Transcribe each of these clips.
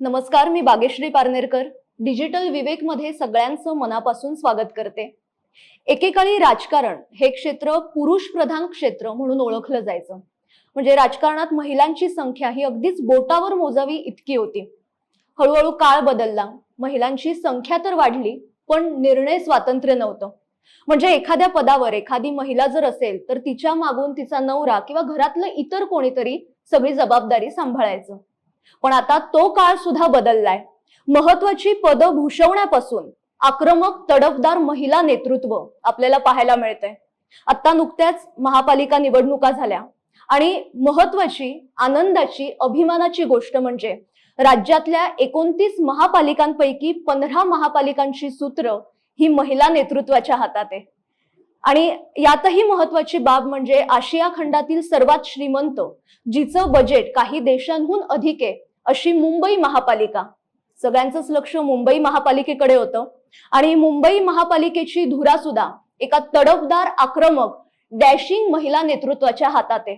नमस्कार, मी बागेश्री पारनेरकर. डिजिटल विवेक मध्ये सगळ्यांचं मनापासून स्वागत करते. एकेकाळी राजकारण हे क्षेत्र पुरुष प्रधान क्षेत्र म्हणून ओळखलं जायचं. म्हणजे राजकारणात महिलांची संख्या ही अगदीच बोटावर मोजावी इतकी होती. हळूहळू काळ बदलला, महिलांची संख्या तर वाढली, पण निर्णय स्वातंत्र्य नव्हतं. म्हणजे एखाद्या पदावर एखादी महिला जर असेल तर तिच्या मागून तिचा नवरा किंवा घरातलं इतर कोणीतरी सगळी जबाबदारी सांभाळायचं. पण आता तो काळ सुद्धा बदललाय. महत्वाची पदं भूषवण्यापासून आक्रमक तडफदार महिला नेतृत्व आपल्याला पाहायला मिळतंय. आता नुकत्याच महापालिका निवडणुका झाल्या आणि महत्वाची, आनंदाची, अभिमानाची गोष्ट म्हणजे राज्यातल्या 29 महापालिकांपैकी 15 महापालिकांची सूत्र ही महिला नेतृत्वाच्या हातात आहे. आणि यातही महत्वाची बाब म्हणजे आशिया खंडातील सर्वात श्रीमंत, जिचं बजेट काही देशांहून अधिक आहे, अशी मुंबई महापालिका. सगळ्यांचंच लक्ष मुंबई महापालिकेकडे होतं आणि मुंबई महापालिकेची धुरा सुद्धा एका तडफदार, आक्रमक, डॅशिंग महिला नेतृत्वाच्या हातात आहे.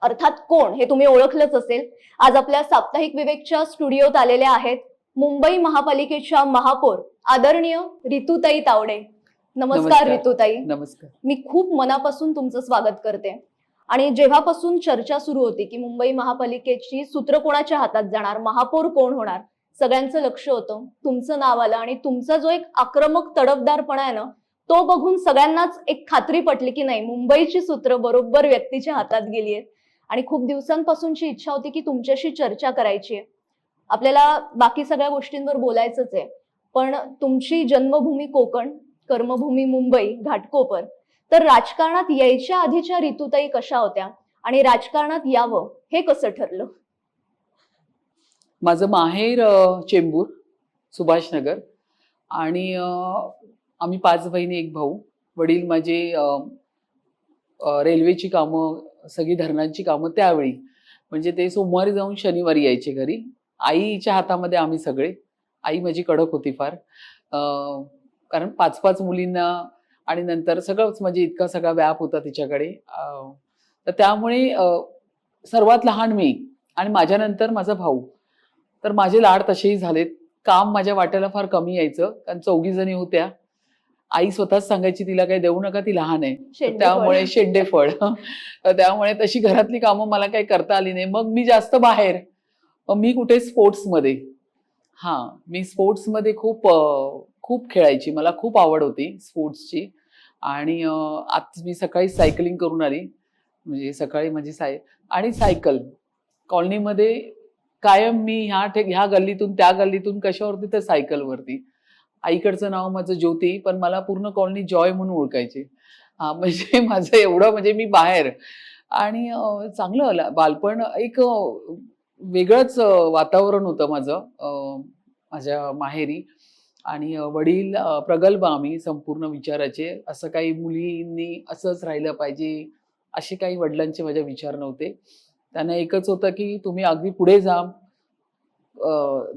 अर्थात कोण हे तुम्ही ओळखलंच असेल. आज आपल्या साप्ताहिक विवेकच्या स्टुडिओत आलेल्या आहेत मुंबई महापालिकेच्या महापौर आदरणीय रितुताई तावडे. नमस्कार रितुताई. नमस्कार. मी खूप मनापासून तुमचं स्वागत करते. आणि जेव्हापासून चर्चा सुरू होती की मुंबई महापालिकेची सूत्र कोणाच्या हातात जाणार, महापौर कोण होणार, सगळ्यांचं लक्ष होतं. तुमचं नाव आलं आणि तुमचा जो एक आक्रमक तडफदारपणा आहे ना, तो बघून सगळ्यांनाच एक खात्री पटली की नाही, मुंबईची सूत्र बरोबर व्यक्तीच्या हातात गेली आहेत. आणि खूप दिवसांपासूनची इच्छा होती की तुमच्याशी चर्चा करायची आहे. आपल्याला बाकी सगळ्या गोष्टींवर बोलायचंच आहे, पण तुमची जन्मभूमी कोकण, कर्मभूमी मुंबई, घाटकोपर. तर राजकारणात यायच्या आधीच्या रितुताई कशा होत्या आणि राजकारणात यावं हे कसं ठरलं? माझं माहेर चेंबूर, सुभाषनगर. आणि आम्ही 5 बहिणी, 1 भाऊ. वडील माझे रेल्वेची कामं, सगळी धरणांची कामं त्यावेळी, म्हणजे ते सोमवारी जाऊन शनिवारी यायचे घरी. आईच्या हातामध्ये आम्ही सगळे. आई माझी कडक होती फार, कारण 5-5 मुलींना आणि नंतर सगळंच, म्हणजे इतका सगळा व्याप होता तिच्याकडे. तर त्यामुळे सर्वात लहान मी आणि माझ्यानंतर माझा भाऊ. तर माझे लाड तसेही झालेत. काम माझ्या वाट्याला फार कमी यायचं, कारण 4 जणी होत्या. आई स्वतःच सांगायची तिला काही देऊ नका, ती लहान आहे. त्यामुळे शेंडेफळ. त्यामुळे तशी घरातली कामं मला काही करता आली नाही. मग मी जास्त बाहेर, मी कुठे स्पोर्ट्समध्ये. मी स्पोर्ट्समध्ये खूप खूप खेळायची. मला खूप आवड होती स्पोर्ट्सची. आणि आज मी सकाळी सायकलिंग करून आली. म्हणजे सकाळी माझी आणि सायकल कॉलनीमध्ये कायम मी ह्या गल्लीतून त्या गल्लीतून कशावरती, तर सायकलवरती. आईकडचं नाव माझं ज्योती, पण मला पूर्ण कॉलनी जॉय म्हणून ओळखायचे. म्हणजे माझं एवढं, म्हणजे मी बाहेर. आणि चांगलं बालपण, एक वेगळंच वातावरण होतं माझं माझ्या माहेरी. आणि वडील प्रगल्भ आम्ही संपूर्ण विचाराचे. असं काही मुलींनी असंच राहिलं पाहिजे असे काही वडिलांचे माझ्या विचार नव्हते. त्यांना एकच होतं की तुम्ही अगदी पुढे जा,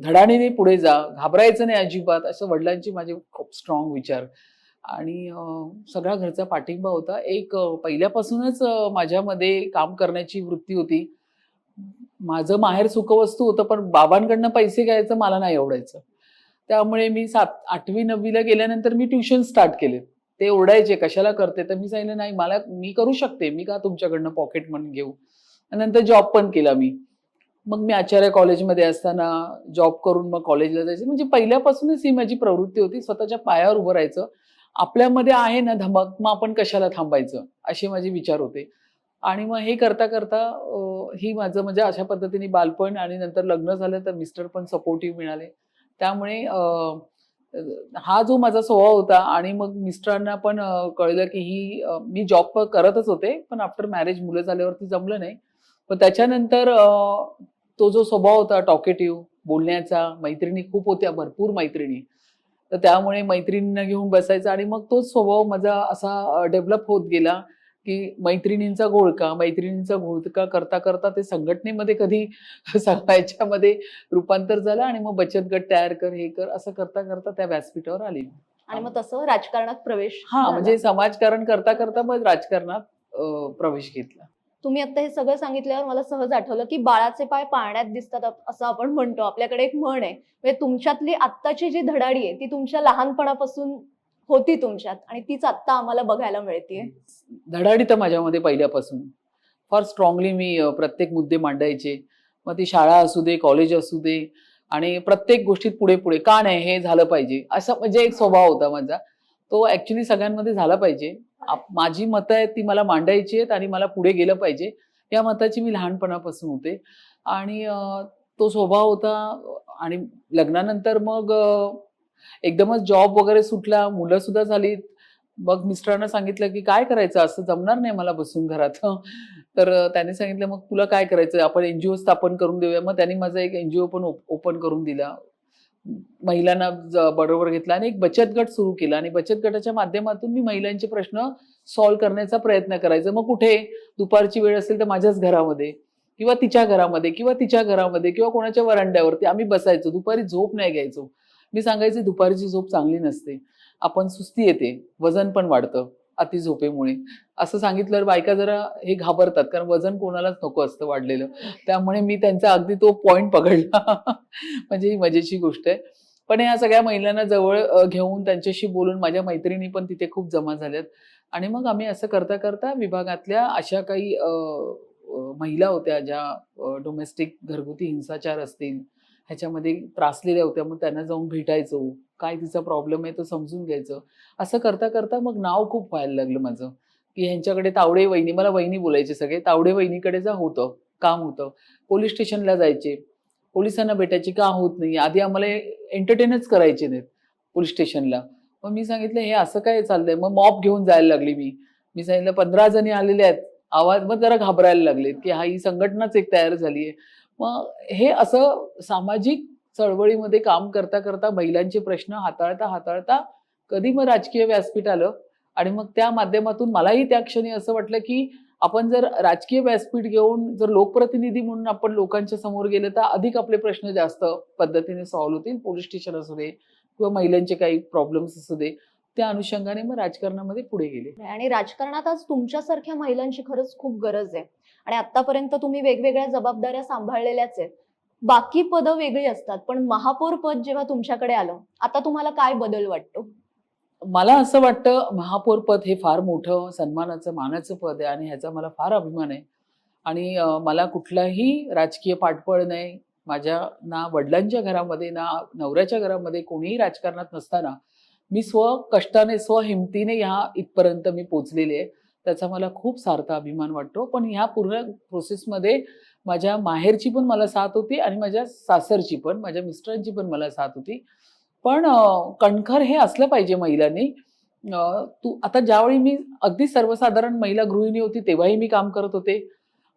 धडाडीने पुढे जा, घाबरायचं नाही अजिबात, असं वडिलांचे माझे खूप स्ट्रॉंग विचार. आणि सगळा घरचा पाठिंबा होता. एक पहिल्यापासूनच माझ्यामध्ये काम करण्याची वृत्ती होती. माझं माहेर सुखवस्तू होतं, पण बाबांकडनं पैसे घ्यायचं मला नाही आवडायचं. त्यामुळे मी 8वी 9वीला गेल्यानंतर मी ट्युशन स्टार्ट केले. ते ओरडायचे कशाला करते, तर मी सांगितलं नाही, मी करू शकते, मी का तुमच्याकडनं पॉकेट मनी घेऊ. नंतर जॉब पण केला मी. मग मी आचार्य कॉलेजमध्ये असताना जॉब करून मग कॉलेजला जायचे. म्हणजे पहिल्यापासूनच ही माझी प्रवृत्ती होती, स्वतःच्या पायावर उभं राहायचं. आपल्यामध्ये आहे ना धमक, मग आपण कशाला थांबायचं, असे माझे विचार होते. आणि मग हे करता करता ही माझं, म्हणजे अशा पद्धतीने बालपण. आणि नंतर लग्न झालं तर मिस्टर पण सपोर्टिव्ह मिळाले. त्यामुळे हा जो माझा स्वभाव होता. आणि मग मिस्टरांना पण कळलं की मी जॉब करतच होते, पण आफ्टर मॅरेज मुलं झाल्यावरती जमलं नाही. पण त्याच्यानंतर तो जो स्वभाव होता टॉकेटिव्ह बोलण्याचा, मैत्रिणी खूप होत्या, भरपूर मैत्रिणी. तर त्यामुळे मैत्रिणींना घेऊन बसायचा. आणि मग तोच स्वभाव माझा असा डेव्हलप होत गेला की मैत्रिणींचा घोळका करता करता ते संघटनेमध्ये कधी याच्यामध्ये रूपांतर झालं. आणि मग बचत गट तयार कर, हे कर, असं करता करता त्या व्यासपीठावर आली. आणि मग तसं राजकारणात प्रवेश. म्हणजे समाजकारण करता करता मग राजकारणात प्रवेश घेतला. तुम्ही आता हे सगळं सांगितल्यावर मला सहज आठवलं की बाळाचे पाय पाळण्यात दिसतात असं आपण म्हणतो. आपल्याकडे एक म्हण आहे. म्हणजे तुमच्यातली आत्ताची जी धडाडी आहे ती तुमच्या लहानपणापासून होती तुमच्यात आणि तीच आत्ता आम्हाला बघायला मिळतीये. धडाडी तर माझ्यामध्ये पहिल्यापासून फार स्ट्रॉंगली मी प्रत्येक मुद्दे मांडायचे. मग ती शाळा असू दे, कॉलेज असू दे आणि प्रत्येक गोष्टीत पुढे पुढे का नाही हे झालं पाहिजे असं म्हणजे एक स्वभाव होता माझा. तो ऍक्च्युली सगळ्यांमध्ये झाला पाहिजे. माझी मतं आहेत ती मला मांडायची आहेत आणि मला पुढे गेलं पाहिजे या मताची मी लहानपणापासून होते. आणि तो स्वभाव होता. आणि लग्नानंतर मग एकदमच जॉब वगैरे सुटला, मुलं सुद्धा झाली. मग मिस्टरांना सांगितलं की काय करायचं, असं जमणार नाही मला बसून घरात. तर त्यांनी सांगितलं मग तुला काय करायचं, आपण एनजीओ स्थापन करून देऊया. मग त्यांनी माझा एक एनजीओ पण ओपन करून दिला. महिलांना बरोबर घेतला आणि एक बचत गट सुरू केला आणि बचत गटाच्या माध्यमातून मी महिलांचे प्रश्न सॉल्व्ह करण्याचा प्रयत्न करायचा. मग कुठे दुपारची वेळ असेल तर माझ्याच घरामध्ये किंवा तिच्या घरामध्ये किंवा तिच्या घरामध्ये किंवा कोणाच्या वरांड्यावरती आम्ही बसायचो. दुपारी झोप नाही घ्यायचो. मी सांगायचे दुपारची झोप चांगली नसते, आपण सुस्ती येते, वजन पण वाढतं अति झोपेमुळे. असं सांगितल्यावर बायका जरा हे घाबरतात, कारण वजन कोणालाच नको असतं वाढलेलं. त्यामुळे मी त्यांचा अगदी तो पॉइंट पकडला. म्हणजे ही मजेची गोष्ट आहे. पण ह्या सगळ्या महिलांना जवळ घेऊन त्यांच्याशी बोलून माझ्या मैत्रिणी पण तिथे खूप जमा झाल्यात. आणि मग आम्ही असं करता करता विभागातल्या अशा काही महिला होत्या ज्या डोमेस्टिक घरगुती हिंसाचार असतील ह्याच्यामध्ये त्रासलेल्या होत्या. मग त्यांना जाऊन भेटायचो, काय तिचा प्रॉब्लेम आहे तो समजून घ्यायचं. असं करता करता मग नाव खूप व्हायला लागलं माझं, की ह्यांच्याकडे तावडे वहिनी, मला वहिनी बोलायचे सगळे, तावडे वहिनीकडे होतं काम होतं. पोलीस स्टेशनला जायचे, पोलिसांना भेटायचे, का होत नाही. आधी आम्हाला एंटरटेनच करायचे नाहीत पोलीस स्टेशनला. मग मी सांगितलं हे असं काय चाललंय. मग मॉप घेऊन जायला लागली मी सांगितलं 15 जणी आलेले आहेत. आवाज मग जरा घाबरायला लागलेत की ही संघटनाच एक तयार झालीये. मग हे असं सामाजिक चळवळीमध्ये काम करता करता महिलांचे प्रश्न हाताळता हाताळता कधी मग राजकीय व्यासपीठ आलं. आणि मग त्या माध्यमातून मलाही त्या क्षणी असं वाटलं की आपण जर राजकीय व्यासपीठ घेऊन जर लोकप्रतिनिधी म्हणून आपण लोकांच्या समोर गेले तर अधिक आपले प्रश्न जास्त पद्धतीने सॉल्व्ह होतील. पोलीस स्टेशन असू दे किंवा महिलांचे काही प्रॉब्लेम्स असू दे, त्या अनुषंगाने मग राजकारणामध्ये पुढे गेले. आणि राजकारणात आज तुमच्यासारख्या महिलांची खरंच खूप गरज आहे. आणि आतापर्यंत तुम्ही वेगवेगळ्या जबाबदाऱ्या सांभाळलेल्याच आहेत. बाकी पदं वेगळी असतात, पण महापौर पद जेव्हा तुमच्याकडे आलं, आता तुम्हाला काय बदल वाटतो? मला असं वाटतं महापौर पद हे फार मोठं सन्मानाचं मानाचं पद आहे आणि ह्याचा मला फार अभिमान आहे. आणि मला कुठलाही राजकीय पाठबळ नाही. माझ्या ना वडिलांच्या घरामध्ये ना नवऱ्याच्या घरामध्ये कोणीही राजकारणात नसताना मी कष्टाने हिमतीने ह्या इथपर्यंत मी पोचलेले आहे. त्याचा मला खूप सार्थ अभिमान वाटतो. पण ह्या पूर्ण प्रोसेसमध्ये माझ्या माहेरची पण मला साथ होती आणि माझ्या सासरची पण, माझ्या मिस्टरांची पण मला साथ होती. पण कणखर हे असलं पाहिजे महिलांनी. तू आता ज्यावेळी मी अगदी सर्वसाधारण महिला गृहिणी होती तेव्हाही मी काम करत होते.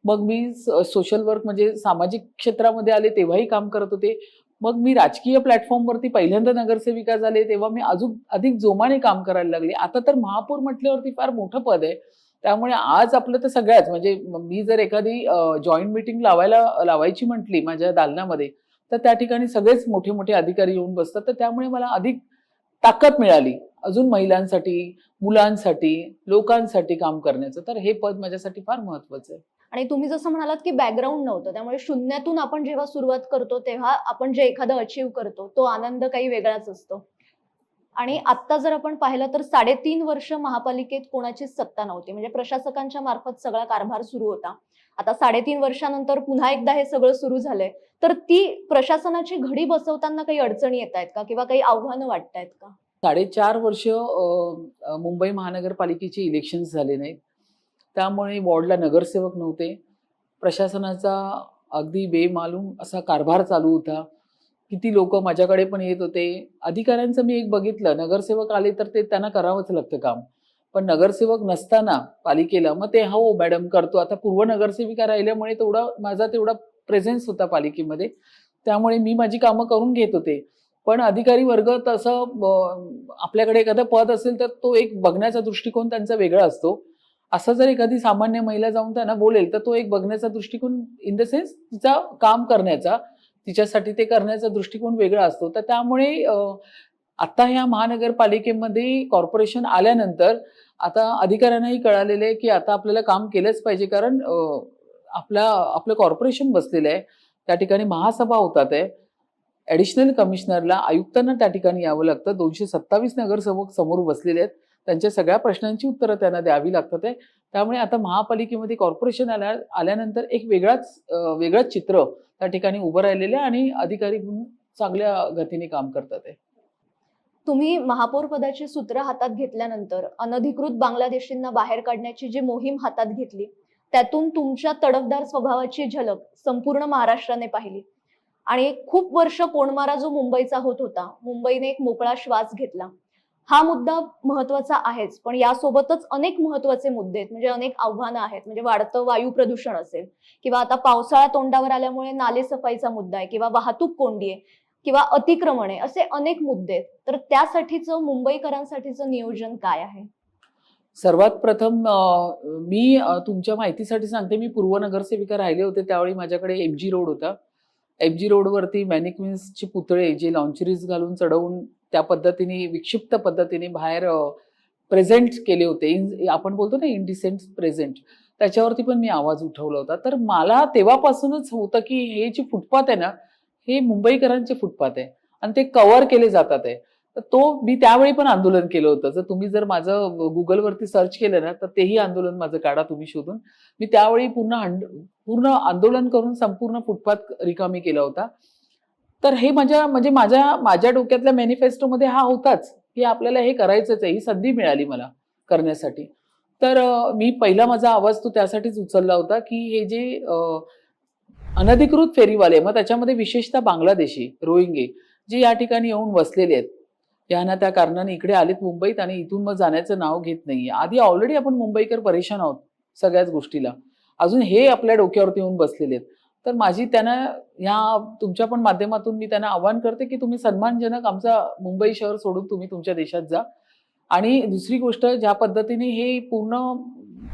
मग मी सोशल वर्क म्हणजे सामाजिक क्षेत्रामध्ये आले तेव्हाही काम करत होते. मग मी राजकीय प्लॅटफॉर्मवरती पहिल्यांदा नगरसेविका झाले तेव्हा मी अजून अधिक जोमाने काम करायला लागले. आता तर महापौर म्हटल्यावरती फार मोठं पद आहे. त्यामुळे आज आपलं तर सगळ्याच म्हणजे मी जर एखादी जॉईंट मीटिंग लावायची म्हटली माझ्या दालनामध्ये तर त्या ठिकाणी सगळेच मोठे मोठे अधिकारी येऊन बसतात. तर त्यामुळे मला अधिक ताकद मिळाली अजून महिलांसाठी, मुलांसाठी, लोकांसाठी काम करण्याचं. तर हे पद माझ्यासाठी फार महत्वाचं आहे. आणि तुम्ही जसं म्हणालात की बॅकग्राऊंड नव्हतं, त्यामुळे शून्यातून आपण जेव्हा सुरुवात करतो तेव्हा आपण जे एखादं अचीव्ह करतो तो आनंद काही वेगळाच असतो. आणि आता जर आपण पाहिलं तर 3.5 वर्ष महापालिकेत कोणाचीच सत्ता नव्हती, म्हणजे प्रशासकांच्या मार्फत सगळा कारभार सुरू होता. आता 3.5 वर्षानंतर पुन्हा एकदा हे सगळं सुरू झालंय, तर ती प्रशासनाची घडी बसवताना काही अडचणी येत आहेत का किंवा काही आव्हानं वाटतायत का? 4.5 वर्ष मुंबई महानगरपालिकेचे इलेक्शन्स झाले नाहीत. त्यामुळे वॉर्डला नगरसेवक नव्हते. प्रशासनाचा अगदी बेमालूम असा कारभार चालू होता. किती लोक माझ्याकडे पण येत होते. अधिकाऱ्यांचं मी एक बघितलं, नगरसेवक आले तर ते त्यांना करावंच लागतं काम. पण नगरसेवक नसताना पालिकेला मग ते हो मॅडम करतो. आता पूर्व नगरसेविका राहिल्यामुळे माझा तेवढा प्रेझेन्स होता पालिकेमध्ये. त्यामुळे मी माझी कामं करून घेत होते. पण अधिकारी वर्ग तसं आपल्याकडे एखादं पद असेल तर तो एक बघण्याचा दृष्टिकोन त्यांचा वेगळा असतो. असं जर एखादी सामान्य महिला जाऊन त्यांना बोलेल तर तो एक बघण्याचा दृष्टिकोन इन द सेन्स तिचा काम करण्याचा, तिच्यासाठी ते करण्याचा दृष्टिकोन वेगळा असतो. तर त्यामुळे आता ह्या महानगरपालिकेमध्ये कॉर्पोरेशन आल्यानंतर आता अधिकाऱ्यांनाही कळालेलं आहे की आता आपल्याला काम केलंच पाहिजे, कारण आपलं कॉर्पोरेशन बसलेलं आहे, त्या ठिकाणी महासभा होतात आहे, ॲडिशनल कमिशनरला आयुक्तांना त्या ठिकाणी यावं लागतं, 227 नगरसेवक समोर बसलेले आहेत, त्यांच्या सगळ्या प्रश्नांची उत्तरं त्यांना द्यावी लागतात आहे. त्यामुळे आता महापालिकेमध्ये कॉर्पोरेशन आल्यानंतर एक वेगळंच चित्र त्या ठिकाणी उभं राहिलेलं आहे आणि अधिकारी म्हणून चांगल्या गतीने काम करतात आहे. तुम्ही महापौर पदाची सूत्र हातात घेतल्यानंतर अनधिकृत बांगलादेशींना बाहेर काढण्याची जी मोहीम हातात घेतली, त्यातून तुमच्या तडफदार स्वभावाची झलक संपूर्ण महाराष्ट्राने पाहिली. आणि खूप वर्ष कोंडमारा जो मुंबईचा होत होता, मुंबईने एक मोकळा श्वास घेतला. हा मुद्दा महत्वाचा आहेच, पण यासोबतच अनेक महत्वाचे मुद्दे आहेत, म्हणजे अनेक आव्हानं आहेत. म्हणजे वाढतं वायू प्रदूषण असेल, किंवा आता पावसाळा तोंडावर आल्यामुळे नाले सफाईचा मुद्दा आहे, किंवा वाहतूक कोंडी आहे, किंवा अतिक्रमण आहे, असे अनेक मुद्दे आहेत. तर त्यासाठीचं मुंबईकरांसाठीचं नियोजन काय आहे? सर्वात प्रथम मी तुमच्या माहितीसाठी सांगते, मी पूर्व नगरसेविका राहिले होते त्यावेळी माझ्याकडे एमजी रोड होता. एमजी रोडवरती मॅनिक्विन्सचे पुतळे जे लॉन्चरीज घालून चढवून त्या पद्धतीने विक्षिप्त पद्धतीने बाहेर प्रेझेंट केले होते, आपण बोलतो ना इनडिसेंट प्रेझेंट, त्याच्यावरती पण मी आवाज उठवला होता. तर मला तेव्हापासूनच होतं की हे जे फुटपाथ आहे ना, हे मुंबईकरांचे फुटपाथ आहे आणि ते कव्हर केले जातात आहे. तर तो मी त्यावेळी पण आंदोलन केलं होतं. तुम्ही जर माझं गुगलवरती सर्च केलं ना, तर तेही आंदोलन माझं काढा तुम्ही शोधून. मी त्यावेळी पूर्ण आंदोलन करून संपूर्ण फुटपाथ रिकामी केला होता. तर हे माझ्या डोक्यातल्या मॅनिफेस्टोमध्ये हा होताच की आपल्याला हे करायचंच आहे, ही संधी मिळाली मला करण्यासाठी. तर मी पहिला माझा आवाज तो त्यासाठीच उचलला होता की हे जे अनधिकृत फेरीवाले, मग त्याच्यामध्ये विशेषतः बांगलादेशी रोहिंगे जे या ठिकाणी येऊन बसलेले आहेत, या ना त्या कारणाने इकडे आलेत मुंबईत आणि इथून मग जाण्याचं नाव घेत नाहीये. आधी ऑलरेडी आपण मुंबईकर परेशान आहोत सगळ्याच गोष्टीला, अजून हे आपल्या डोक्यावरती येऊन बसलेले आहेत. तर माझी त्यांना या तुमच्या पण माध्यमातून मी त्यांना आवाहन करते की तुम्ही सन्मानजनक आमचा मुंबई शहर सोडून तुम्ही तुमच्या देशात जा. आणि दुसरी गोष्ट, ज्या पद्धतीने हे पूर्ण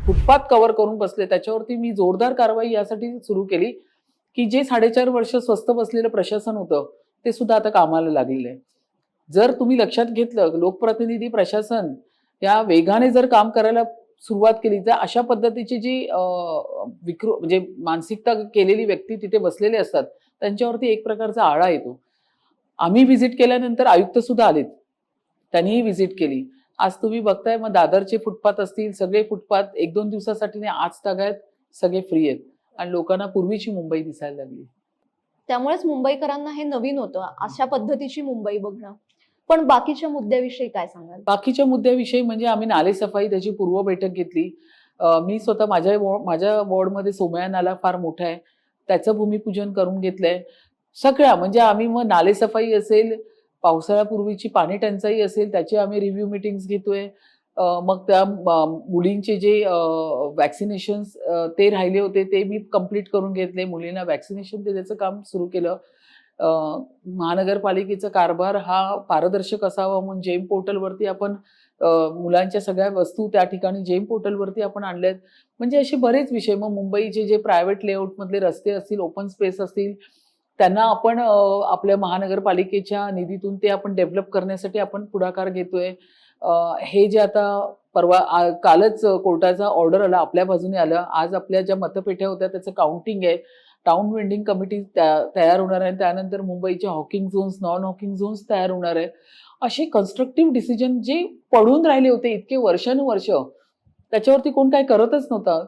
फुटपाथ कव्हर करून बसले त्याच्यावरती मी जोरदार कारवाई यासाठी सुरू केली की जे 4.5 वर्ष स्वस्त बसलेलं प्रशासन होतं ते सुद्धा आता कामाला लागलेलं आहे. जर तुम्ही लक्षात घेतलं, लोकप्रतिनिधी प्रशासन या वेगाने जर काम करायला सुरुवात केली, तर अशा पद्धतीची जी म्हणजे मानसिकता केलेली व्यक्ती तिथे बसलेले असतात त्यांच्यावरती एक प्रकारचा आळा येतो. आम्ही व्हिजिट केल्यानंतर आयुक्त सुद्धा आलेत, त्यांनीही व्हिजिट केली. आज तुम्ही बघताय मग दादरचे फुटपाथ असतील, सगळे फुटपाथ 1-2 दिवसासाठी नाही, आज तागायत सगळे फ्री आहेत आणि लोकांना पूर्वीची मुंबई दिसायला लागली. त्यामुळेच मुंबईकरांना हे नवीन होतं, अशा पद्धतीची मुंबई बघणं. पण बाकीच्या मुद्द्याविषयी काय सांगाल? बाकीच्या मुद्द्याविषयी म्हणजे आम्ही नालेसफाई त्याची पूर्व बैठक घेतली. मी स्वतः माझ्या वॉर्डमध्ये सोमया नाला फार मोठा आहे, त्याचं भूमिपूजन करून घेतलंय. सगळ्या म्हणजे आम्ही मग नालेसफाई असेल, पावसाळ्यापूर्वीची पाणी टंचाई असेल, त्याची आम्ही रिव्ह्यू मीटिंग्स घेतोय. मग त्या मुलींचे जे वॅक्सिनेशन्स ते राहिले होते ते मी कंप्लीट करून घेतले. मुलींना वॅक्सिनेशन देण्याचं काम सुरू केलं. महानगरपालिकेचा कारभार हा पारदर्शक असावा म्हणून जेम पोर्टलवरती आपण मुलांच्या सगळ्या वस्तू त्या ठिकाणी जेम पोर्टलवरती आपण आणल्यात. म्हणजे असे बरेच विषय. मग मुंबईचे जे प्रायव्हेट लेआउटमधले रस्ते असतील, ओपन स्पेस असतील, त्यांना आपण आपल्या महानगरपालिकेच्या निधीतून ते आपण डेव्हलप करण्यासाठी आपण पुढाकार घेतोय. हे जे आता कालच कोर्टाचा ऑर्डर आला, आपल्या बाजूने आलं. आज आपल्या ज्या मतपेट्या होत्या त्याचं काउंटिंग आहे. टाउन वेंडिंग कमिटी तयार होणार आहे. त्यानंतर मुंबईचे Hawking zones, non Hawking zones तयार होणार आहे. असे कन्स्ट्रक्टिव्ह डिसिजन जे पडून राहिले होते इतके वर्षानुवर्ष, त्याच्यावरती कोण काय करतच नव्हतं.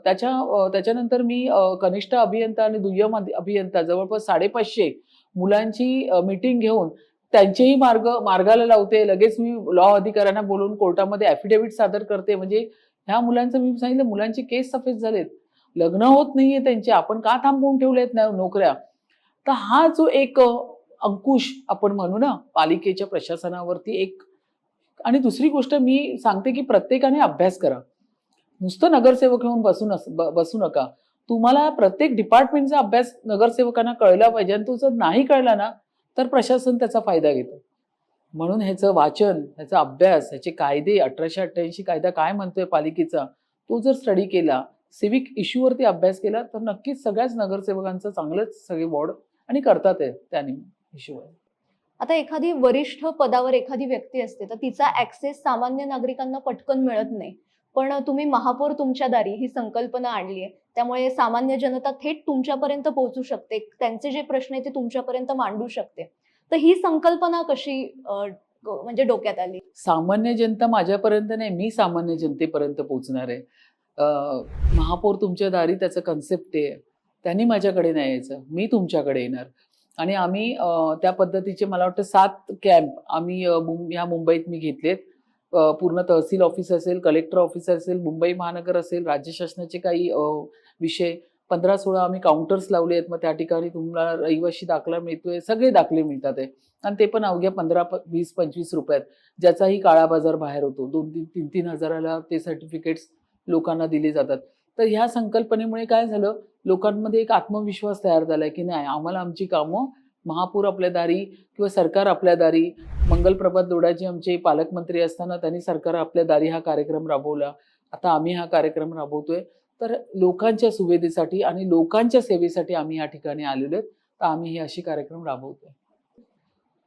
त्याच्यानंतर मी कनिष्ठ अभियंता आणि दुय्यम अभियंता जवळपास 550 मुलांची मीटिंग घेऊन त्यांचेही मार्गाला लावते. लगेच मी लॉ अधिकाऱ्यांना बोलून कोर्टामध्ये ॲफिडेव्हिट सादर करते. म्हणजे ह्या मुलांचं मी सांगितलं, मुलांची केस सफेद झालेत, लग्न होत नाहीये त्यांचे, आपण का थांबवून ठेवलेत नोकऱ्या. तर हा जो एक अंकुश आपण म्हणू ना पालिकेच्या प्रशासनावरती एक. आणि दुसरी गोष्ट मी सांगते की प्रत्येकाने अभ्यास करा. नुसतं नगरसेवक होऊन बसू नका. तुम्हाला प्रत्येक डिपार्टमेंटचा अभ्यास नगरसेवकांना कळला पाहिजे आणि तो जर नाही कळला ना तर प्रशासन त्याचा फायदा घेतो. म्हणून ह्याचं वाचन, ह्याचा अभ्यास, ह्याचे कायदे, 1888 कायदा काय म्हणतोय पालिकेचा, तो जर स्टडी केला, सिव्हिक इश्यूवरती अभ्यास केला तर नक्कीच सगळ्याच नगरसेवकांचं चांगलंच सगळे वॉर्ड आणि करतात आहे त्या इश्यूवर. आता एखादी वरिष्ठ पदावर एखादी व्यक्ती असते तर तिचा ऍक्सेस सामान्य नागरिकांना पटकन मिळत नाही. पण तुम्ही महापौर तुमच्या दारी ही संकल्पना आणली आहे, त्यामुळे सामान्य जनता थेट तुमच्यापर्यंत पोहोचू शकते, त्यांचे जे प्रश्न आहेत ते तुमच्यापर्यंत मांडू शकते. तर ही संकल्पना कशी म्हणजे डोक्यात आली? सामान्य जनता माझ्यापर्यंत नाही, मी सामान्य जनतेपर्यंत पोहोचणार आहे. महापौर तुमच्या दारी त्याचं कन्सेप्ट आहे. त्यांनी माझ्याकडे नाही यायचं, मी तुमच्याकडे येणार. आणि आम्ही त्या पद्धतीचे मला वाटतं 7 कॅम्प आम्ही ह्या मुंबईत मी घेतलेत. पूर्ण तहसील ऑफिस असेल, कलेक्टर ऑफिस असेल, मुंबई महानगर असेल, राज्य शासनाचे काही विषय 15-16 आम्ही काउंटर्स लावले आहेत. मग त्या ठिकाणी तुम्हाला रहिवाशी दाखला मिळतोय, सगळे दाखले मिळतात आहे. आणि ते पण अवघ्या 15, 20, 25 रुपयात, ज्याचाही काळा बाजार बाहेर होतो. 2-3, 3-3 हजाराला ते सर्टिफिकेट्स लोकांना दिले जातात. तर ह्या संकल्पनेमुळे काय झालं, लोकांमध्ये एक आत्मविश्वास तयार झालाय की नाही, आम्हाला आमची कामं महापौर आपल्या दारी किंवा सरकार आपल्या दारी, मंगलप्रभात दोडाजी आमचे पालकमंत्री असताना त्यांनी सरकार आपल्या दारी हा कार्यक्रम राबवला. आता आम्ही हा कार्यक्रम राबवतोय. तर लोकांच्या सुविधेसाठी आणि लोकांच्या सेवेसाठी आम्ही या ठिकाणी आलेलो आहेत. तर आम्ही ही अशी कार्यक्रम राबवतोय.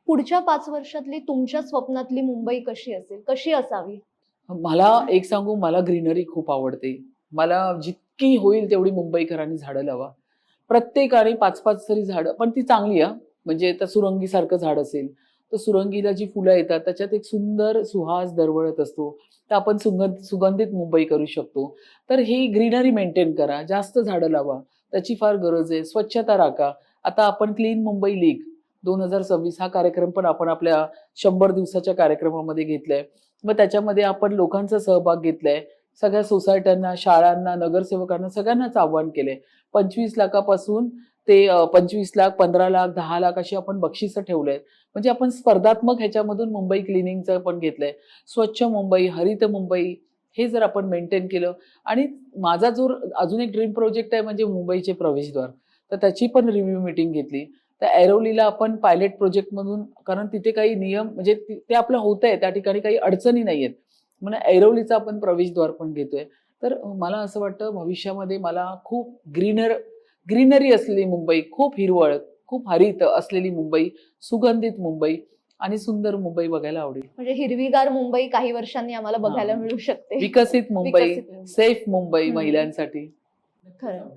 पुढच्या 5 वर्षातली तुमच्या स्वप्नातली मुंबई कशी असेल, कशी असावी? मला एक सांगू, मला ग्रीनरी खूप आवडते. मला जितकी होईल तेवढी मुंबईकरांनी झाडं लावा. प्रत्येकाने 5-5 तरी झाडं, पण ती चांगली म्हणजे आता सुरंगीसारखं झाड असेल तर सुरंगीला जी फुलं येतात त्याच्यात एक सुंदर सुहास दरवळत असतो. तर आपण सुगंधित मुंबई करू शकतो. तर ही ग्रीनरी मेंटेन करा, जास्त झाडं लावा, त्याची फार गरज आहे. स्वच्छता राखा. आता आपण क्लीन मुंबई लीग 2026 हा कार्यक्रम पण आपण आपल्या 100 दिवसाच्या कार्यक्रमामध्ये घेतलाय. मग त्याच्यामध्ये आपण लोकांचा सहभाग घेतलाय. सगळ्या सोसायट्यांना, शाळांना, नगरसेवकांना सगळ्यांनाच आव्हान केलंय. 25 लाखापासून ते 25 लाख, 15 लाख, 10 लाख अशी आपण बक्षिसं ठेवलेत. म्हणजे आपण स्पर्धात्मक ह्याच्यामधून मुंबई क्लिनिंगचं पण घेतलंय. स्वच्छ मुंबई, हरित मुंबई हे जर आपण मेंटेन केलं. आणि माझा जो अजून एक ड्रीम प्रोजेक्ट आहे म्हणजे मुंबईचे प्रवेशद्वार. तर त्याची पण रिव्ह्यू मीटिंग घेतली. तर ऐरोलीला आपण पायलट प्रोजेक्टमधून, कारण तिथे काही नियम म्हणजे ते आपलं होतंय, त्या ठिकाणी काही अडचणी नाहीयेत. म्हणून ऐरोलीचा आपण प्रवेशद्वार पण घेतोय. तर मला असं वाटतं भविष्यामध्ये मला खूप ग्रीनरी असलेली मुंबई, खूप हिरवळ, खूप हरित असलेली मुंबई, सुगंधित मुंबई आणि सुंदर मुंबई बघायला आवडेल. म्हणजे हिरवीगार मुंबई काही वर्षांनी आम्हाला बघायला हां. मिळू शकते. विकसित मुंबई, विकसित मुंबई. सेफ मुंबई हम्म. महिलांसाठी. खरं.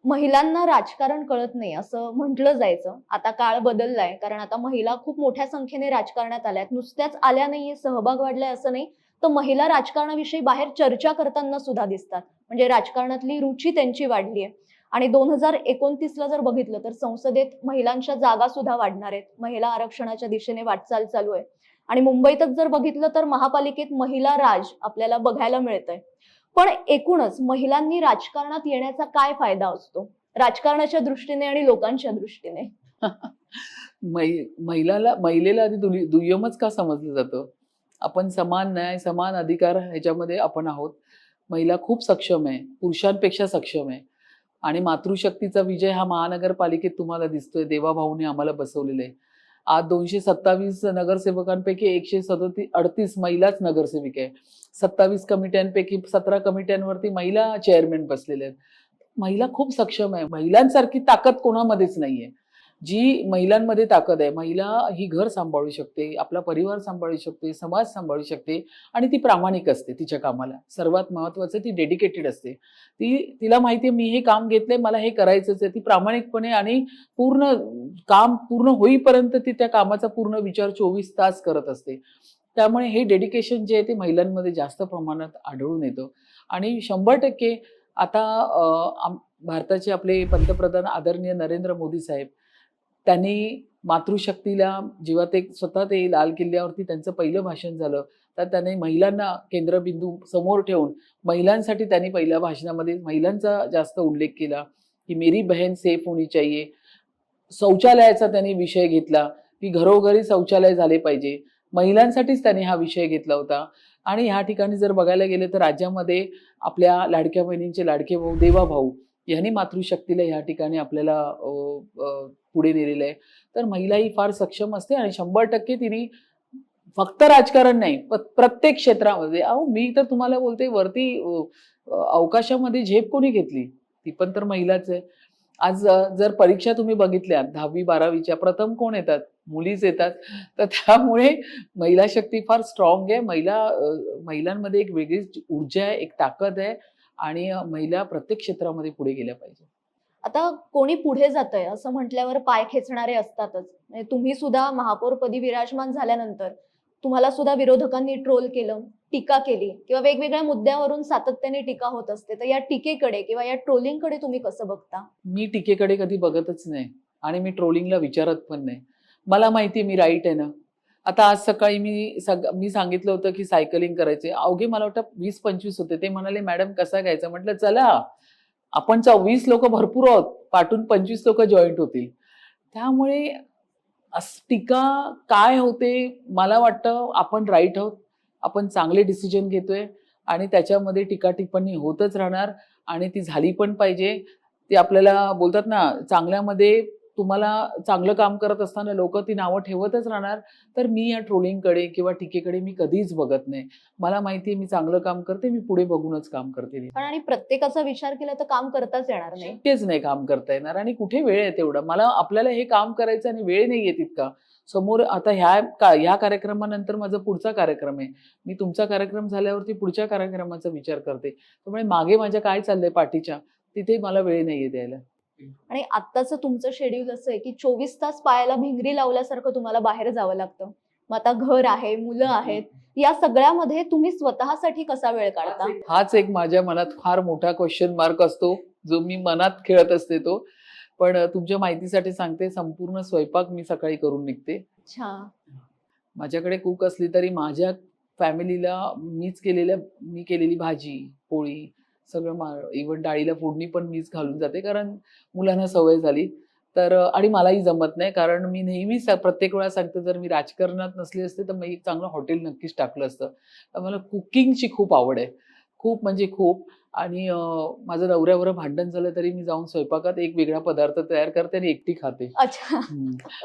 महिलांना राजकारण कळत नाही असं म्हटलं जायचं. आता काळ बदललाय, कारण आता महिला खूप मोठ्या संख्येने राजकारणात आल्यात. नुसत्याच आल्या नाहीये, सहभाग वाढलाय असं नाही, तर महिला राजकारणाविषयी बाहेर चर्चा करताना सुद्धा दिसतात. म्हणजे राजकारणातली रुची त्यांची वाढली आहे. आणि 2029ला जर बघितलं तर संसदेत महिलांच्या जागा सुद्धा वाढणार आहेत. महिला आरक्षणाच्या दिशेने वाटचाल चालू आहे. आणि मुंबईतच जर बघितलं तर महापालिकेत महिला राज आपल्याला बघायला मिळतंय. पण एकूणच महिलांनी राजकारणात येण्याचा काय फायदा असतो, राजकारणाच्या दृष्टीने आणि लोकांच्या दृष्टीने? महिलेला आधी दुय्यमच का समजलं जातं? आपण समान न्याय, समान अधिकार ह्याच्यामध्ये आपण आहोत. महिला खूप सक्षम आहे, पुरुषांपेक्षा सक्षम आहे. आणि मातृशक्तीचा विजय हा महानगरपालिकेत तुम्हाला दिसतोय. देवाभाऊने आम्हाला बसवलेलं आहे. आज 227 नगरसेवकांपैकी 138 महिलाच नगरसेविका आहे. 27 कमिट्यांपैकी 17 कमिट्यांवरती महिला चेअरमॅन बसलेले आहेत. महिला खूप सक्षम आहे. महिलांसारखी ताकद कोणामध्येच नाहीये. जी महिलांमध्ये ताकद आहे, महिला ही घर सांभाळू शकते, आपला परिवार सांभाळू शकते, समाज सांभाळू शकते आणि ती प्रामाणिक असते तिच्या कामाला. सर्वात महत्त्वाचं ती डेडिकेटेड असते. तिला माहिती आहे मी हे काम घेतलंय, मला हे करायचंच आहे. ती प्रामाणिकपणे आणि पूर्ण काम पूर्ण होईपर्यंत ती त्या कामाचा पूर्ण विचार 24 तास करत असते. त्यामुळे हे डेडिकेशन जे आहे ते महिलांमध्ये जास्त प्रमाणात आढळून येतं. आणि 100% आता भारताचे आपले पंतप्रधान आदरणीय नरेंद्र मोदी साहेब, त्यांनी मातृशक्तीला जेव्हा ते स्वतः ते लाल किल्ल्यावरती त्यांचं पहिलं भाषण झालं, तर त्याने महिलांना केंद्रबिंदू समोर ठेवून महिलांसाठी त्यांनी पहिल्या भाषणामध्ये महिलांचा जास्त उल्लेख केला की मेरी बहन सेफ होनी चाहिए. शौचालयाचा त्यांनी विषय घेतला की घरोघरी शौचालय झाले पाहिजे. महिलांसाठीच त्यांनी हा विषय घेतला होता. आणि ह्या ठिकाणी जर बघायला गेले तर राज्यामध्ये आपल्या लाडक्या बहिणींचे लाडके भाऊ देवाभाऊ यांनी मातृशक्तीला ह्या ठिकाणी आपल्याला पुढे नेलेलं आहे. तर महिला ही फार सक्षम असते आणि 100% तिने फक्त राजकारण नाही, प्रत्येक क्षेत्रामध्ये. मी तर तुम्हाला बोलते, वरती अवकाशामध्ये झेप कोणी घेतली, ती पण तर महिलाच आहे. आज जर परीक्षा तुम्ही बघितल्या 10वी 12वीच्या, प्रथम कोण येतात? मुलीच येतात. तर त्यामुळे महिला शक्ती फार स्ट्रॉंग आहे. महिलांमध्ये एक वेगळीच ऊर्जा आहे, एक ताकद आहे आणि महिला प्रत्येक क्षेत्रामध्ये पुढे गेल्या पाहिजे. आता कोणी पुढे जातंय असं म्हटल्यावर पाय खेचणारे असतातच. म्हणजे तुम्ही सुद्धा महापौरपदी विराजमान झाल्यानंतर तुम्हाला सुद्धा विरोधकांनी ट्रोल केलं, टीका केली किंवा वेगवेगळ्या मुद्द्यावरून सातत्याने टीका होत असते. तर या टीकेकडे किंवा या ट्रोलिंगकडे तुम्ही कसं बघता? मी टीकेकडे कधी बघतच नाही आणि मी ट्रोलिंगला विचारत पण नाही. मला माहिती आहे मी राईट आहे ना. आता आज सकाळी मी सांगितलं होतं की सायकलिंग करायचे. अवघे मला वाटतं 20-25 होते. ते म्हणाले, "मॅडम कसा घ्यायचा?" म्हटलं, "चला, आपण 20 लोकं भरपूर आहोत. पाठून 25 लोकं जॉईंट होतील." त्यामुळे टीका काय होते, मला वाटतं आपण राईट आहोत. आपण चांगले डिसिजन घेतोय आणि त्याच्यामध्ये टीका-टिप्पणी होतच राहणार आणि ती झाली पण पाहिजे. ती आपल्याला बोलतात ना, चांगल्यामध्ये तुम्हाला चांगलं काम करत असताना लोकं ती नावं ठेवतच राहणार. तर मी या ट्रोलिंगकडे किंवा टीकेकडे मी कधीच बघत नाही. मला माहिती आहे मी चांगलं काम करते, मी पुढे बघूनच काम करते. पण आणि प्रत्येकाचा विचार केला तर काम करताच येणार नाही. शक्यच नाही काम करता येणार आणि कुठे वेळ आहे तेवढा. आपल्याला हे काम करायचं आणि वेळ नाहीये तितका. समोर आता ह्या कार्यक्रमानंतर माझा पुढचा कार्यक्रम आहे. मी तुमचा कार्यक्रम झाल्यावरती पुढच्या कार्यक्रमाचा विचार करते. त्यामुळे मागे माझ्या काय चाललंय पाठीच्या, तिथे मला वेळ नाहीये द्यायला. आणि आत्ताचं तुमचं शेड्यूल असं आहे की 24 तास पायाला भिंगरी लावल्यासारखं तुम्हाला बाहेर जावं लागतं. मग आता घर आहे, मुलं आहेत. या सगळ्यामध्ये तुम्ही स्वतःसाठी कसा वेळ काढता? हाच एक माझ्या मनात फार मोठा क्वेश्चन मार्क असतो, जो मी मनात खेळत असते तो. पण तुमच्या माहितीसाठी सांगते, संपूर्ण स्वयंपाक मी सकाळी करून निघते. अच्छा. माझ्याकडे कूक असली तरी माझ्या फॅमिलीला मी केलेली भाजी, पोळी सगळं इव्हन डाळीला फोडणी पण मीच घालून जाते, कारण मुलांना सवय झाली. तर आणि मलाही जमत नाही, कारण मी नेहमी प्रत्येक वेळा सांगते, जर मी राजकारणात नसली असते तर मी एक चांगलं हॉटेल नक्कीच टाकलं असतं. तर मला कुकिंगची खूप आवड आहे. खूप म्हणजे खूप. आणि माझं नवऱ्याबरोबर भांडण झालं तरी मी जाऊन स्वयंपाकात एक वेगळा पदार्थ तयार करते आणि एकटी खाते. अच्छा.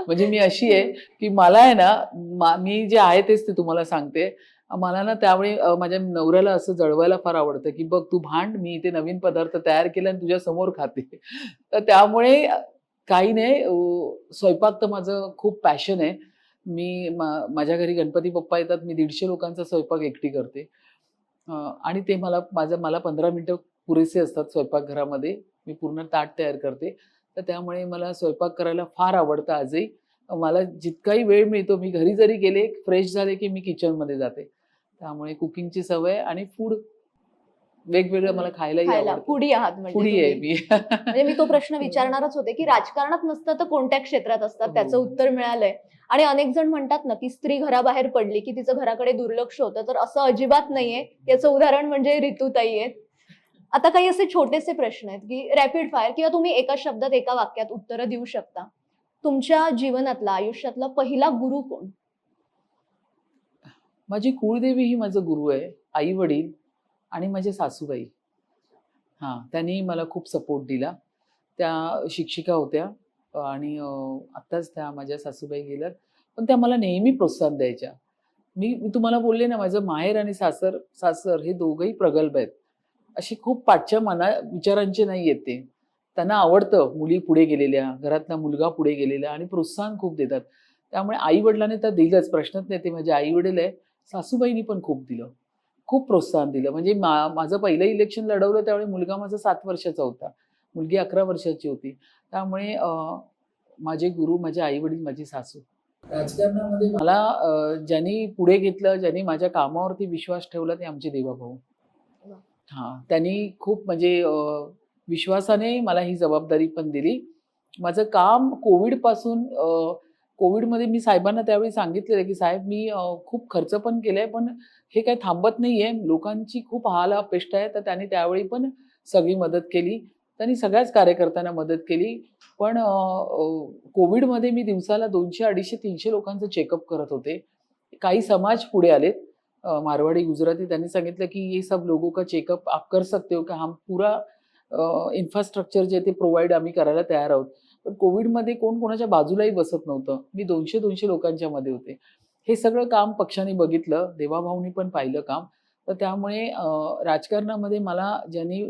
म्हणजे मी अशी आहे, की मला आहे ना, मी जे आहे तेच ते तुम्हाला सांगते. मला ना त्यावेळी माझ्या नवऱ्याला असं जळवायला फार आवडतं, की "बघ तू भांड, मी इथे नवीन पदार्थ तयार केला आणि तुझ्या समोर खाते." तर त्यामुळे काही नाही, स्वयंपाक तर माझं खूप पॅशन आहे. माझ्या घरी गणपती बाप्पा येतात, मी 150 लोकांचा स्वयंपाक एकटी करते. आणि ते मला 15 मिनिटं पुरेसे असतात स्वयंपाकघरामध्ये. मी पूर्ण ताट तयार करते. तर त्यामुळे मला स्वयंपाक करायला फार आवडतं आजही. मला जितकाही वेळ मिळतो, मी घरी जरी गेले, फ्रेश झाले, की मी किचनमध्ये जाते. त्यामुळे कुकिंगची सवय आणि फूड वेगवेगळं मला खायलाही आवडतं. फूडी आहात म्हणजे फूडी आहे तुम्ही. मी. म्हणजे मी तो प्रश्न विचारणारच होते, की राजकारणात नसतं तर कोणत्या क्षेत्रात असतात? त्याचं हो. उत्तर मिळालंय. आणि अनेक जण म्हणतात ना, की स्त्री घराबाहेर पडली, की तिचं घराकडे दुर्लक्ष होतं. तर असं अजिबात नाहीये. याचं उदाहरण म्हणजे ऋतुताई आहेत. आता काही असे छोटेसे प्रश्न आहेत, की रॅपिड फायर किंवा तुम्ही एका शब्दात, एका वाक्यात उत्तरं देऊ शकता. तुमच्या जीवनातला, आयुष्यातला पहिला गुरु कोण? माझी कुळदेवी ही माझं गुरु आहे. आई-वडील आणि माझे सासूबाई. त्यांनी मला खूप सपोर्ट दिला. त्या शिक्षिका होत्या आणि आत्ताच त्या माझ्या सासूबाई गेल्यात. पण त्या मला नेहमी प्रोत्साहन द्यायच्या. मी तुम्हाला बोलले ना, माझं माहेर आणि सासर हे दोघंही प्रगल्भ आहेत. अशी खूप पाठच्या विचारांचे नाही आहेत ते. त्यांना आवडतं मुली पुढे गेलेल्या, घरातला मुलगा पुढे गेलेला आणि प्रोत्साहन खूप देतात. त्यामुळे आई-वडिलांनी तर दिलंच, प्रश्नच नाही. ते माझे आई-वडील आहे. सासूबाईंनी पण खूप दिलं. खूप प्रोत्साहन दिलं. म्हणजे माझं पहिलं इलेक्शन लढवलं त्यावेळी मुलगा माझा 7 वर्षाचा होता. मुलगी 11 वर्षाची होती. त्यामुळे माझे गुरु माझे आई-वडील, माझी सासू. राजकारणामध्ये मला ज्यांनी पुढे घेतलं, ज्यांनी माझ्या कामावरती विश्वास ठेवला ते आमचे देवाभाऊ. त्यांनी खूप म्हणजे विश्वासाने मला ही जबाबदारी पण दिली. माझं काम कोविडमध्ये मी साहेबांना त्यावेळी सांगितलेलं, की साहेब मी खूप खर्च पण केलाय, पण हे काही थांबत नाहीये. लोकांची खूप हाल-अपेष्टा आहे. तर त्यांनी त्यावेळी पण सगळी मदत केली. त्यांनी सगळ्याच कार्यकर्त्यांना मदत केली. पण कोविडमध्ये मी दिवसाला 200, 250, 300 लोकांचं चेकअप करत होते. काही समाज पुढे आलेत, मारवाडी, गुजराती. त्यांनी सांगितलं, की "ये सब लोगों का चेकअप आप कर सकते हो क्या? हम पूरा इन्फ्रास्ट्रक्चर जे ते प्रोव्हाईड आम्ही करायला तयार आहोत." पण कोविडमध्ये कोण कोणाच्या बाजूलाही बसत नव्हतं. मी 200-200 लोकांच्या मध्ये होते. हे सगळं काम पक्षाने बघितलं, देवाभाऊनी पण पाहिलं काम. तर त्यामुळे राजकारणामध्ये ज्यांनी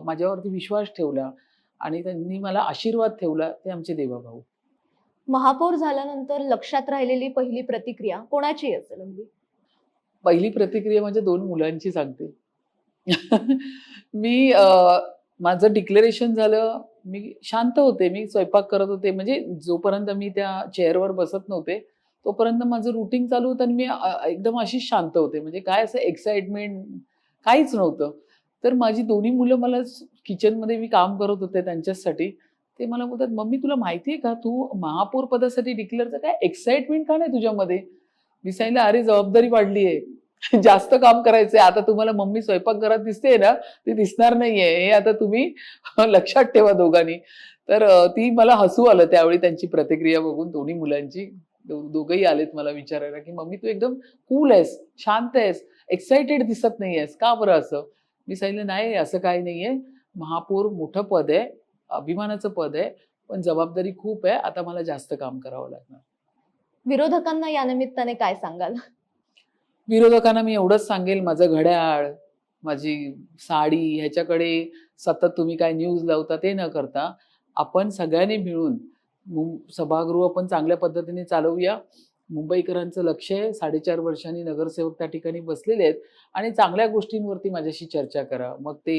माझ्यावरती विश्वास ठेवला आणि त्यांनी मला आशीर्वाद ठेवला ते आमचे देवाभाऊ. महापौर झाल्यानंतर लक्षात राहिलेली पहिली प्रतिक्रिया कोणाची असेल म्हणजे? पहिली प्रतिक्रिया म्हणजे 2 मुलांची सांगते. मी माझं डिक्लेरेशन झालं, मी शांत होते. मी स्वयंपाक करत होते. म्हणजे जोपर्यंत मी त्या चेअरवर बसत नव्हते, तोपर्यंत माझं रुटीन चालू होतं आणि मी एकदम अशीच शांत होते. म्हणजे काय असं एक्साइटमेंट काहीच नव्हतं. तर माझी दोन्ही मुलं मला किचनमध्ये मी काम करत होते त्यांच्यासाठी. ते मला बोलतात, "मम्मी तुला माहिती आहे का, तू महापौर पदासाठी डिक्लेअरचं काय एक्साइटमेंट का नाही तुझ्यामध्ये?" मी सांगितलं, "अरे जबाबदारी वाढली आहे. जास्त काम करायचंय. आता तुम्हाला मम्मी स्वयंपाकघरात दिसतेय ना, ती दिसणार नाहीये. हे आता तुम्ही लक्षात ठेवा दोघांनी." तर ती मला हसू आलं त्यावेळी त्यांची प्रतिक्रिया बघून दोन्ही मुलांची. दोघंही आलेत मला विचारायला, की "मम्मी तू एकदम कूल आहेस, शांत आहेस, एक्साइटेड दिसत नाहीयेस. का बरं असं?" मी सांगितलं, "नाही असं काही नाहीये. महापौर मोठं पद आहे, अभिमानाचं पद आहे, पण जबाबदारी खूप आहे. आता मला जास्त काम करावं लागणार." विरोधकांना या निमित्ताने काय सांगाल? विरोधकांना मी एवढंच सांगेल, माझं घड्याळ, माझी साडी ह्याच्याकडे सतत तुम्ही काय न्यूज लावता ते न करता, आपण सगळ्यांनी मिळून सभागृह पण चांगल्या पद्धतीने चालवूया. मुंबईकरांचं लक्ष आहे. 4.5 वर्षांनी नगरसेवक त्या ठिकाणी बसलेले आहेत आणि चांगल्या गोष्टींवरती माझ्याशी चर्चा करा. मग ते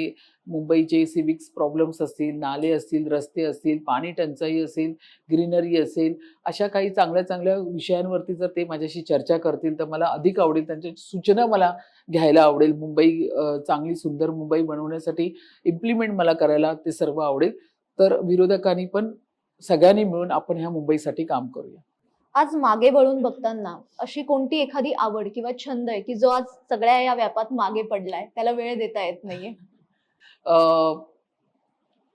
मुंबईचे सिव्हिक्स प्रॉब्लेम्स असतील, नाले असतील, रस्ते असतील, पाणी टंचाई असेल, ग्रीनरी असेल, अशा काही चांगल्या-चांगल्या विषयांवरती जर ते माझ्याशी चर्चा करतील, तर मला अधिक आवडेल. त्यांच्या सूचना मला घ्यायला आवडेल. मुंबई चांगली सुंदर मुंबई बनवण्यासाठी इम्प्लिमेंट मला करायला ते सर्व आवडेल. तर विरोधकांनी पण सगळ्यांनी मिळून आपण ह्या मुंबईसाठी काम करूया. आज मागे वळून बघताना अशी कोणती एखादी आवड किंवा छंद आहे, की जो आज सगळ्या या व्यापात मागे पडलाय, त्याला वेळ देता येत नाहीये? अ,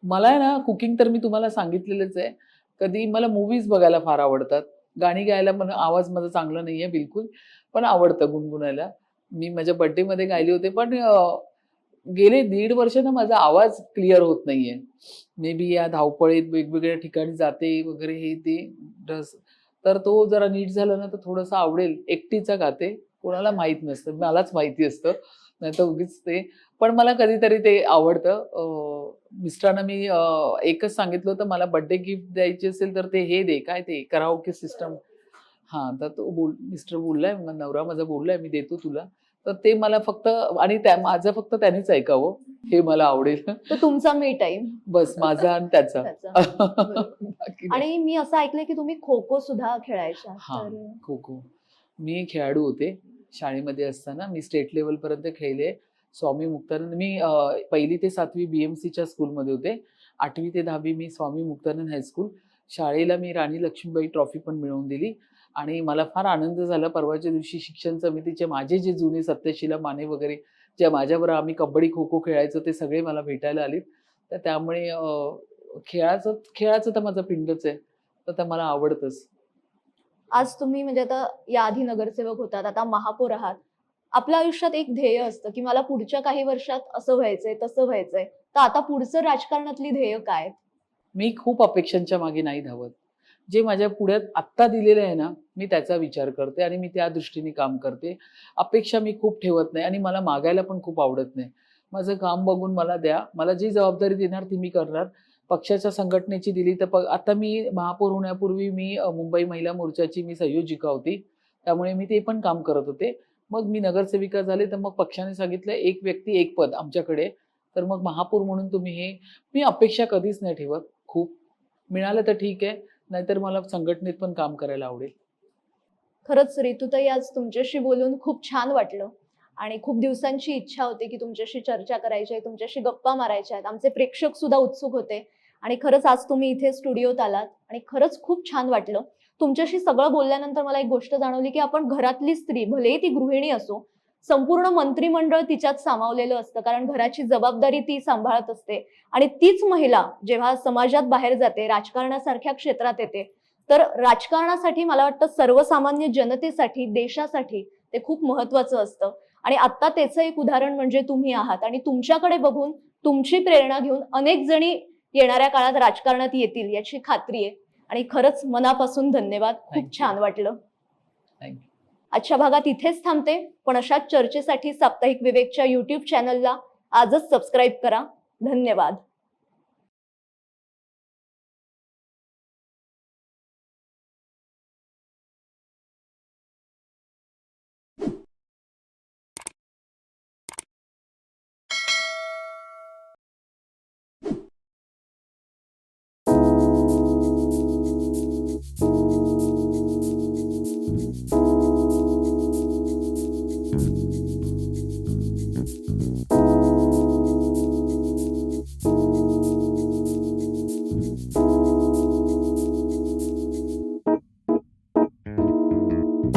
मला आहे ना कुकिंग तर मी तुम्हाला सांगितलेलंच आहे. कधी मला मूव्हीज बघायला फार आवडतात. गाणी गायला मला आवाज माझा चांगला नाहीये बिलकुल, पण आवडतं गुणगुणायला. मी माझ्या बर्थडेमध्ये गायले होते, पण गेले 1.5 वर्ष ना माझा आवाज क्लिअर होत नाहीये. मे बी या धावपळीत वेगवेगळ्या ठिकाणी जाते वगैरे हे ते तर तो जरा नीट झाला ना तर थोडंसं आवडेल. एकटीचा गाते, कोणाला माहीत नसतं. मलाच माहिती असतं. नाहीतर उगीच ते पण मला कधीतरी ते आवडतं. मिस्टरांना मी एकच सांगितलं होतं, मला बर्थडे गिफ्ट द्यायची असेल तर ते हे दे, काय ते कराओके सिस्टम. हां, तर तो मिस्टर बोललाय, नवरा माझा बोललाय, "मी देतो तुला." तर ते मला फक्त आणि माझं फक्त त्यानेच ऐकावं, हे मला आवडेल. तो तुमचा मी टाईम. बस माझा आणि त्याचा. त्याचा. बाकी नाही. आणि मी असं ऐकलंय, की तुम्ही खो-खो सुद्धा खेळायच्या. हां, तर खो-खो. मी खेळाडू होते. शाळेमध्ये असताना मी स्टेट लेव्हलपर्यंत खेळले. स्वामी मुक्तानंद मी 1ली ते 7वी BMCच्या स्कूलमध्ये होते. 8वी ते 10वी मी स्वामी मुक्तानंद हायस्कूल. शाळेला मी राणी लक्ष्मीबाई ट्रॉफी पण मिळवून दिली आणि मला फार आनंद झाला. परवाच्या दिवशी शिक्षण समितीचे माझे जे जुने सत्यशीला माने वगैरे, जे माझ्याबरोबर आम्ही कबड्डी, खो-खो खेळायचो ते सगळे मला भेटायला आलेत. तर त्यामुळे खेळाचं तर माझं पिंडच आहे. तर ते मला आवडतंच. आज तुम्ही म्हणजे आता याआधी नगरसेवक होतात, आता महापौर आहात. आपल्या आयुष्यात एक ध्येय असतं, की मला पुढच्या काही वर्षात असं व्हायचंय, तसं व्हायचंय. तर आता पुढचं राजकारणातली ध्येय काय आहेत? मी खूप अपेक्षांच्या मागे नाही धावत. जे माझ्या पुढ्यात आत्ता दिलेलं आहे ना, मी त्याचा विचार करते आणि मी त्या दृष्टीने काम करते. अपेक्षा मी खूप ठेवत नाही आणि मला मागायला पण खूप आवडत नाही. माझं काम बघून मला द्या. मला जी जबाबदारी देणार ती मी करणार. पक्षाच्या संघटनेची दिली तर आता मी महापौर होण्यापूर्वी मी मुंबई महिला मोर्चाची मी संयोजिका होती. त्यामुळे मी ते पण काम करत होते. मग मी नगरसेविका झाले, तर मग पक्षाने सांगितलं, "एक व्यक्ती एक पद आमच्याकडे." तर मग महापौर म्हणून तुम्ही हे मी अपेक्षा कधीच नाही ठेवत. खूप मिळालं तर ठीक आहे, नाहीतर मला संघटनेत पण काम करायला आवडेल. खरंच रितुताई, आज तुमच्याशी बोलून खूप छान वाटलं आणि खूप दिवसांची इच्छा होती, की तुमच्याशी चर्चा करायची आहे, तुमच्याशी गप्पा मारायच्या आहेत. आमचे प्रेक्षक सुद्धा उत्सुक होते आणि खरंच आज तुम्ही इथे स्टुडिओत आलात आणि खरंच खूप छान वाटलं. तुमच्याशी सगळं बोलल्यानंतर मला एक गोष्ट जाणवली, की आपण घरातली स्त्री, भलेही ती गृहिणी असो, संपूर्ण मंत्रिमंडळ तिच्यात सामावलेलं असतं. कारण घराची जबाबदारी ती सांभाळत असते आणि तीच महिला जेव्हा समाजात बाहेर जाते, राजकारणासारख्या क्षेत्रात येते, तर राजकारणासाठी मला वाटतं सर्वसामान्य जनतेसाठी, देशासाठी ते खूप महत्वाचं असतं. आणि आता त्याचं एक उदाहरण म्हणजे तुम्ही आहात आणि तुमच्याकडे बघून, तुमची प्रेरणा घेऊन अनेक जणी येणाऱ्या काळात राजकारणात येतील याची खात्री आहे. आणि खरंच मनापासून धन्यवाद. खूप Thank you. छान वाटलं. Thank you. आजच्या भागात इथेच थांबते, पण अशाच चर्चेसाठी साप्ताहिक विवेकच्या YouTube चॅनलला आजच सबस्क्राईब करा. धन्यवाद.